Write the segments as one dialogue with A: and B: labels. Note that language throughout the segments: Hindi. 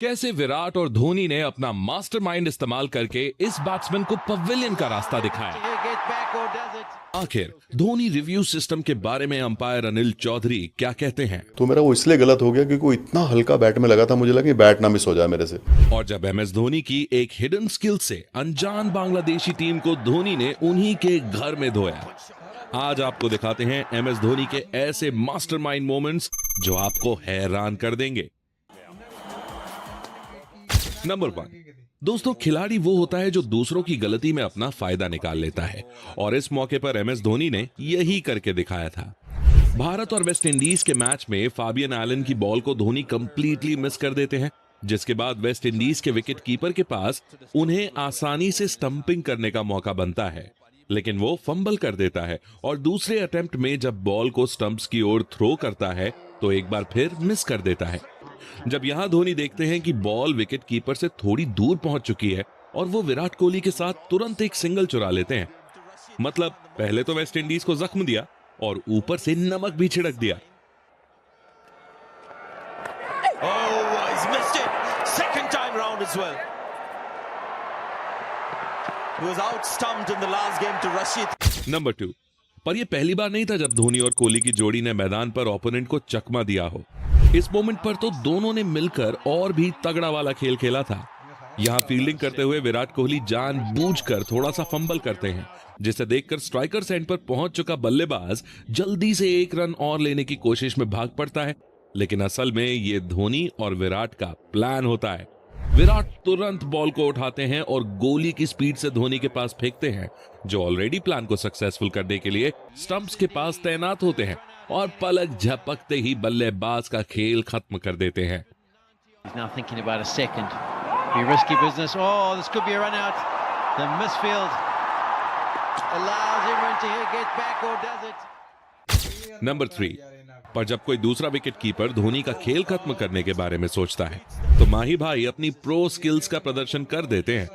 A: कैसे विराट और धोनी ने अपना मास्टरमाइंड इस्तेमाल करके इस बैट्समैन को पवेलियन का रास्ता दिखाया। आखिर धोनी रिव्यू सिस्टम के बारे में अंपायर अनिल चौधरी क्या कहते हैं?
B: तो मेरा वो इसलिए गलत हो गया क्योंकि वो इतना हल्का बैट में लगा था, मुझे लगा कि बैट ना मिस हो जाए मेरे से।
A: और जब एमएस धोनी की एक हिडन स्किल से अनजान बांग्लादेशी टीम को धोनी ने उन्हीं के घर में धोया। आज आपको दिखाते हैं एमएस धोनी के ऐसे मास्टरमाइंड मोमेंट्स जो आपको हैरान कर देंगे। नंबर 1, दोस्तों, खिलाड़ी वो होता है जो दूसरों की गलती में अपना फायदा निकाल लेता है, और इस मौके पर एमएस धोनी ने यही करके दिखाया था। भारत और वेस्ट इंडीज के मैच में फाबियन एलन की बॉल को धोनी कंप्लीटली मिस कर देते हैं, जिसके बाद वेस्ट इंडीज के विकेट कीपर के पास उन्हें आसानी से स्टंपिंग करने का मौका बनता है, लेकिन वो फंबल कर देता है और दूसरे अटेम्प्ट में जब बॉल को स्टंप्स की ओर थ्रो करता है तो एक बार फिर मिस कर देता है। जब यहां धोनी देखते हैं कि बॉल विकेट कीपर से थोड़ी दूर पहुंच चुकी है और वो विराट कोहली के साथ तुरंत एक सिंगल चुरा लेते हैं। मतलब पहले तो वेस्ट इंडीज को जख्म दिया और ऊपर से नमक भी छिड़क दिया। नंबर 2, पर यह पहली बार नहीं था जब धोनी और कोहली की जोड़ी ने मैदान पर ओपोनेंट को चकमा दिया हो। इस मोमेंट पर तो दोनों ने मिलकर और भी तगड़ा वाला खेल खेला था। यहां फील्डिंग करते हुए विराट कोहली जानबूझकर थोड़ा सा फंबल करते हैं, जिसे देखकर स्ट्राइकर एंड पर पहुंच चुका बल्लेबाज जल्दी से एक रन और लेने की कोशिश में भाग पड़ता है, लेकिन असल में यह धोनी और विराट का प्लान होता है। विराट तुरंत बॉल को उठाते हैं और गोली की स्पीड से धोनी के पास फेंकते हैं, जो ऑलरेडी प्लान को सक्सेसफुल करने के लिए स्टंप्स के पास तैनात होते हैं, और पलक झपकते ही बल्लेबाज का खेल खत्म कर देते हैं। नंबर 3, पर जब कोई दूसरा विकेट कीपर धोनी का खेल खत्म करने के बारे में सोचता है तो माही भाई अपनी प्रो स्किल्स का प्रदर्शन कर देते हैं।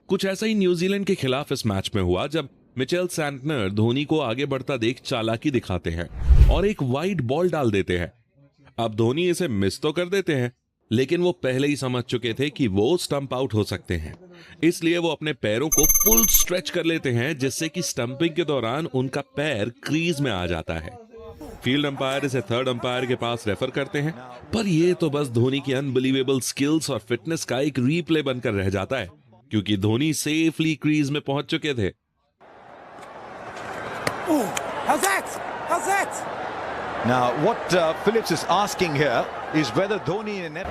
A: कुछ ऐसा ही न्यूजीलैंड के खिलाफ इस मैच में हुआ, जब मिचेल सैंटनर धोनी को आगे बढ़ता देख चालाकी दिखाते हैं और एक वाइड बॉल डाल देते हैं। अब धोनी इसे मिस तो कर देते हैं, लेकिन वो पहले ही समझ चुके थे कि वो स्टंप आउट हो सकते हैं, इसलिए वो अपने पैरों को फुल स्ट्रेच कर लेते हैं, जिससे कि स्टंपिंग के दौरान उनका पैर क्रीज में आ जाता है। फील्ड अंपायर इसे थर्ड अंपायर के पास रेफर करते हैं, पर यह तो बस धोनी की अनबिलीवेबल स्किल्स और फिटनेस का एक रीप्ले बनकर रह जाता है, क्योंकि धोनी सेफली क्रीज में पहुंच चुके थे।
C: Now, what Phillips is asking here is whether Dhoni in net.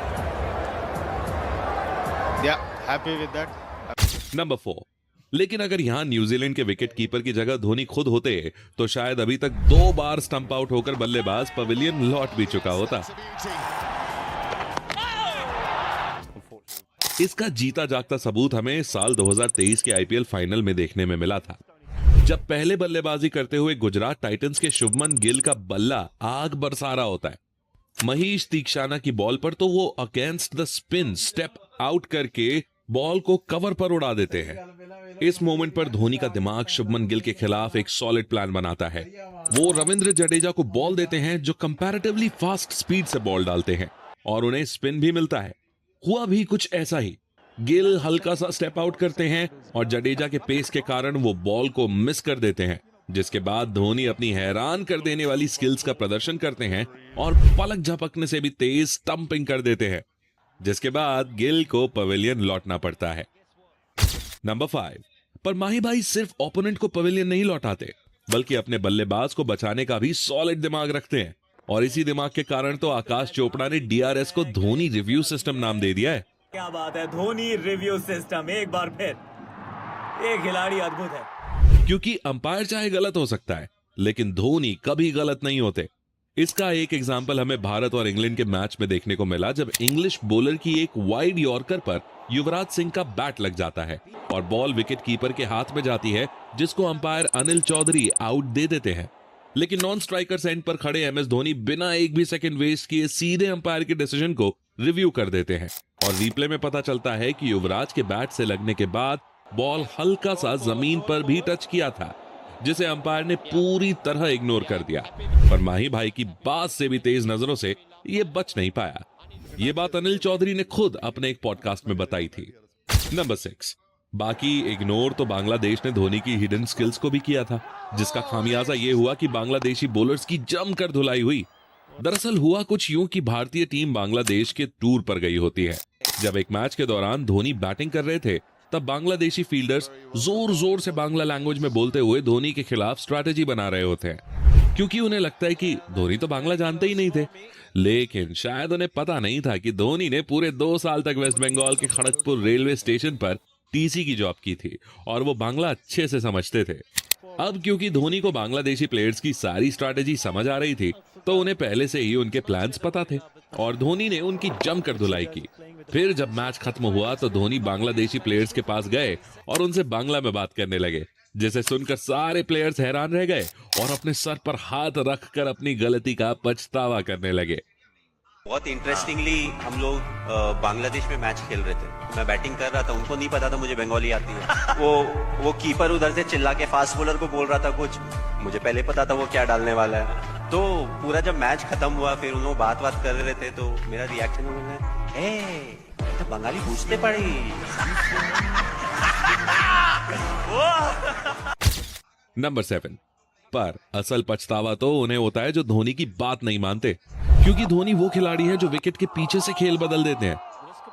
D: Yeah, happy with that.
A: Number 4, लेकिन अगर यहां न्यूजीलैंड के विकेट कीपर की जगह धोनी खुद होते तो शायद अभी तक 2 बार स्टंप आउट होकर बल्लेबाज पवेलियन लौट भी चुका होता। इसका जीता जागता सबूत हमें साल 2023 के आईपीएल फाइनल में देखने में मिला था, जब पहले बल्लेबाजी करते हुए गुजरात टाइटंस के शुभमन गिल का बल्ला आग बरसा रहा होता है। महीश तीक्षाना की बॉल पर तो वो against the spin step out करके बॉल को कवर पर उड़ा देते हैं। इस मोमेंट पर धोनी का दिमाग शुभमन गिल के खिलाफ एक सॉलिड प्लान बनाता है। वो रविंद्र जडेजा को बॉल देते हैं, जो कंपैरेटिवली फास्ट स्पीड से बॉल डालते हैं, और उन्हें स्पिन भी मिलता है। हुआ भी कुछ ऐसा ही। गिल हल्का सा स्टेप आउट करते हैं और जडेजा के पेस के कारण वो बॉल को मिस कर देते हैं, जिसके बाद धोनी अपनी हैरान कर देने वाली स्किल्स का प्रदर्शन करते हैं और पलक झपकने से भी तेज स्टंपिंग कर देते हैं, जिसके बाद गिल को पवेलियन लौटना पड़ता है। नंबर 5, पर माही भाई सिर्फ ओपोनेंट को पवेलियन नहीं लौटाते, बल्कि अपने बल्लेबाज को बचाने का भी सॉलिड दिमाग रखते हैं, और इसी दिमाग के कारण तो आकाश चोपड़ा ने डीआरएस को धोनी रिव्यू सिस्टम नाम दे दिया है।
E: क्या बात है, धोनी रिव्यू सिस्टम, एक बार फिर ये खिलाड़ी अद्भुत है।
A: क्योंकि अंपायर चाहे गलत हो सकता है, लेकिन धोनी कभी गलत नहीं होते। इसका एक एग्जाम्पल हमें भारत और इंग्लैंड के मैच में देखने को मिला, जब इंग्लिश बॉलर की एक वाइड यॉर्कर पर युवराज सिंह का बैट लग जाता है और बॉल विकेट कीपर के हाथ में जाती है, जिसको अंपायर अनिल चौधरी आउट दे देते हैं। लेकिन नॉन स्ट्राइकर एंड पर खड़े एमएस धोनी बिना एक भी सेकंड वेस्ट किए सीधे अंपायर के डिसीजन को रिव्यू कर देते हैं, और रिप्ले में पता चलता है कि युवराज के बैट से लगने के बाद बॉल हल्का सा जमीन पर भी टच किया था, जिसे अंपायर ने पूरी तरह इग्नोर कर दिया, पर माही भाई की बात से भी तेज नजरों से ये बच नहीं पाया। ये बात अनिल चौधरी ने खुद अपने एक पॉडकास्ट में बताई थी। नंबर 6, बाकी इग्नोर तो बांग्लादेश ने धोनी की हिडन स्किल्स को भी किया था, जिसका खामियाजा ये हुआ कि बांग्लादेशी बॉलर्स की जमकर धुलाई हुई। दरअसल हुआ कुछ यूं कि भारतीय टीम बांग्लादेश के टूर पर गई होती है। जब एक मैच के दौरान धोनी बैटिंग कर रहे थे, तब बांग्लादेशी फील्डर्स जोर जोर से बांग्ला लैंग्वेज में बोलते हुए धोनी के खिलाफ स्ट्रैटेजी बना रहे होते हैं, क्योंकि उन्हें लगता है कि धोनी तो बांग्ला जानते ही नहीं थे। लेकिन शायद उन्हें पता नहीं था कि धोनी ने पूरे 2 साल तक वेस्ट बंगाल के खड़गपुर रेलवे स्टेशन पर टीसी की जॉब की थी और वो बांग्ला अच्छे से समझते थे। अब क्योंकि धोनी को बांग्लादेशी प्लेयर्स की सारी स्ट्रैटेजी समझ आ रही थी, तो उन्हें पहले से ही उनके प्लान्स पता थे और धोनी ने उनकी जमकर धुलाई की। फिर जब मैच खत्म हुआ तो धोनी बांग्लादेशी प्लेयर्स के पास गए और उनसे बांग्ला में बात करने लगे, जिसे सुनकर सारे प्लेयर्स हैरान रह गए और अपने सर पर हाथ रखकर अपनी गलती का पछतावा करने लगे।
F: बहुत इंटरेस्टिंगली हम लोग बांग्लादेश में मैच खेल रहे थे। मैं बैटिंग कर रहा था, उनको नहीं पता था मुझे बंगाली आती है। वो कीपर उधर से चिल्ला के फास्ट बॉलर को बोल रहा था कुछ, मुझे पहले पता था वो क्या डालने वाला है। तो पूरा जब मैच खत्म हुआ, फिर उन लोग बात कर रहे थे, तो मेरा रिएक्शन तो बंगाली पूछते पड़ी।
A: नंबर 7, पर असल पछतावा तो उन्हें होता है जो धोनी की बात नहीं मानते, क्योंकि धोनी वो खिलाड़ी है जो विकेट के पीछे से खेल बदल देते हैं।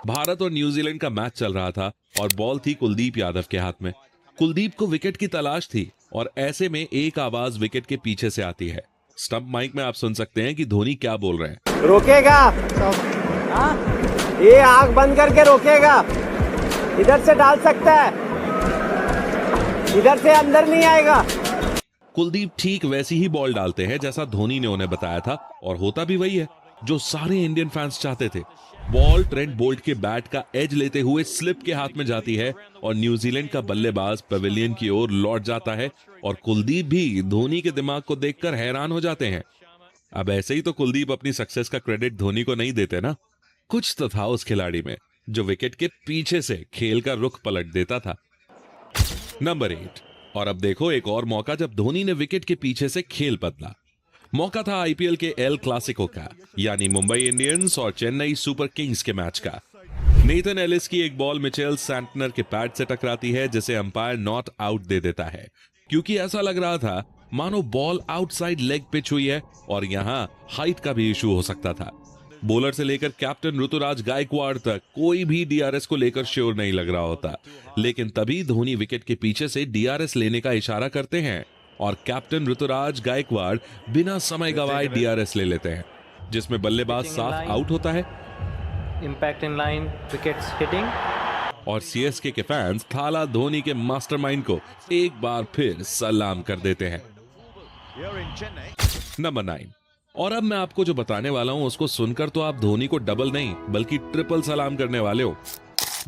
A: भारत और न्यूजीलैंड का मैच चल रहा था और बॉल थी कुलदीप यादव के हाथ में। कुलदीप को विकेट की तलाश थी और ऐसे में एक आवाज विकेट के पीछे से आती है। स्टंप माइक में आप सुन सकते हैं कि धोनी क्या बोल रहे हैं।
G: रोकेगा, ये आंख बंद करके रोकेगा, इधर से डाल सकता है, इधर से अंदर नहीं आएगा।
A: कुलदीप ठीक वैसी ही बॉल डालते हैं जैसा धोनी ने उन्हें बताया था और होता भी वही है जो सारे इंडियन फैंस चाहते थे। बॉल ट्रेंट बोल्ट के बैट का एज लेते हुए स्लिप के हाथ में जाती है और न्यूजीलैंड का बल्लेबाज पवेलियन की ओर लौट जाता है और कुलदीप भी धोनी के दिमाग को देखकर हैरान हो जाते हैं। अब ऐसे ही तो कुलदीप अपनी सक्सेस का क्रेडिट धोनी को नहीं देते ना, कुछ तो था उस खिलाड़ी में जो विकेट के पीछे से खेल का रुख पलट देता था। नंबर 8, और अब देखो एक और मौका जब धोनी ने विकेट के पीछे से खेल बदला। मौका था आईपीएल के एल क्लासिको का, यानी मुंबई इंडियंस और चेन्नई सुपर किंग्स के मैच का। नेथन एलिस की एक बॉल मिचेल सैंटनर के पैड से टकराती है, जिसे अंपायर नॉट आउट दे देता है, क्योंकि ऐसा लग रहा था मानो बॉल आउटसाइड लेग पिच हुई है और यहां हाइट का भी इशू हो सकता था। बॉलर से लेकर कैप्टन ऋतुराज गायकवाड़ तक कोई भी डीआरएस को लेकर श्योर नहीं लग रहा होता, लेकिन तभी धोनी विकेट के पीछे से डीआरएस लेने का इशारा करते हैं और कैप्टन ऋतुराज गायकवाड़ बिना समय गवाए डीआरएस ले लेते हैं, जिसमें बल्लेबाज साफ आउट होता है।
H: Impact in line, wickets hitting,
A: और सीएसके के फैंस थाला धोनी के मास्टरमाइंड को एक बार फिर सलाम कर देते हैं। नंबर 9, और अब मैं आपको जो बताने वाला हूं उसको सुनकर तो आप धोनी को डबल नहीं बल्कि ट्रिपल सलाम करने वाले हो।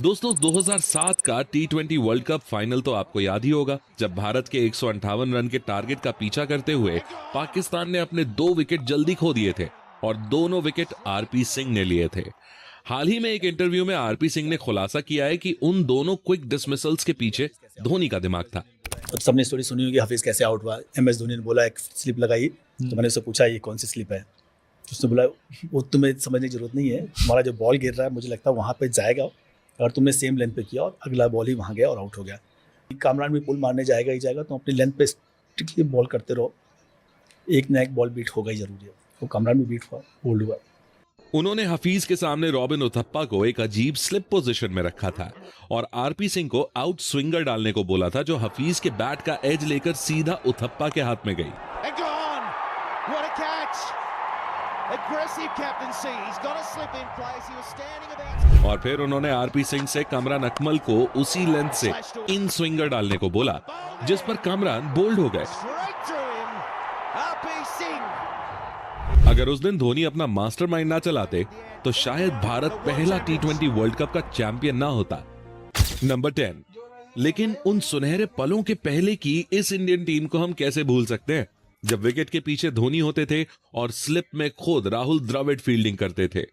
A: दोस्तों, 2007 का T20 वर्ल्ड कप फाइनल तो आपको याद ही होगा, जब भारत के 158 रन के टारगेट का पीछा करते हुए पाकिस्तान ने अपने 2 विकेट जल्दी खो दिए थे और दोनों विकेट आरपी सिंह ने लिए थे। हाल ही में एक इंटरव्यू में आरपी सिंह ने खुलासा किया है कि उन दोनों क्विक डिसमिसल्स के पीछे धोनी का दिमाग था।
I: अब सबने स्टोरी सुनी होगी हफीज कैसे आउट हुआ। MS धोनी ने बोला एक स्लिप लगाई, तो मैंने उससे पूछा ये कौन सी स्लिप है, तो उसने बोला वो तुम्हें समझने की जरूरत नहीं है, हमारा जो बॉल गिर रहा है मुझे लगता है वहाँ पे जाएगा, अगर तुमने सेम लेंथ पे किया और अगला बॉल ही वहाँ गया और आउट हो गया। कामरान भी पुल मारने जाएगा ही जाएगा, तो अपनी लेंथ पे स्ट्रिक्टली बॉल करते रहो, एक ना एक बॉल बीट होगा ही जरूरी है। वो कामरान भी बीट हुआ, होल्ड हुआ।
A: उन्होंने हफीज के सामने रॉबिन उथप्पा को एक अजीब स्लिप पोजीशन में रखा था और आरपी सिंह को आउट स्विंगर डालने को बोला था, जो हफीज के बैट का एज लेकर सीधा उथप्पा के हाथ में गई। और फिर उन्होंने आरपी सिंह से कामरान अकमल को उसी लेंथ से इन स्विंगर डालने को बोला, जिस पर कामरान बोल्ड हो गए। अगर उस दिन धोनी अपना मास्टरमाइंड ना चलाते तो शायद भारत पहला T20 वर्ल्ड कप का चैंपियन ना होता। नंबर 10, लेकिन उन सुनहरे पलों के पहले की इस इंडियन टीम को हम कैसे भूल सकते हैं, जब विकेट के पीछे धोनी होते थे और स्लिप में खुद राहुल द्रविड़ फील्डिंग करते थे।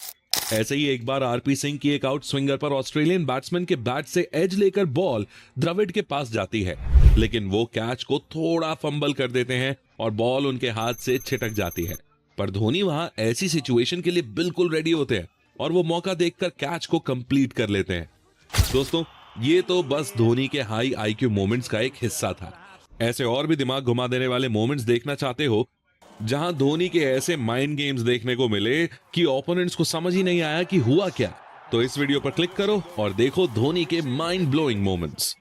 A: ऐसे ही एक बार आरपी सिंह की एक आउट स्विंगर पर ऑस्ट्रेलियन बैट्समैन के बैट से एज लेकर बॉल द्रविड़ के पास जाती है, लेकिन वो कैच को थोड़ा फंबल कर देते हैं और बॉल उनके हाथ से छिटक जाती है। पर धोनी वहां ऐसी सिचुएशन के लिए बिल्कुल रेडी होते हैं और वो मौका देखकर कैच को कंप्लीट कर लेते हैं। दोस्तों, ये तो बस धोनी के हाई आईक्यू मोमेंट्स का एक हिस्सा था। ऐसे और भी दिमाग घुमा देने वाले मोमेंट्स देखना चाहते हो जहां धोनी के ऐसे माइंड गेम्स देखने को मिले कि ओपोनेंट्स को समझ ही नहीं आया कि हुआ क्या, तो इस वीडियो पर क्लिक करो और देखो धोनी के माइंड ब्लोइंग मोमेंट्स।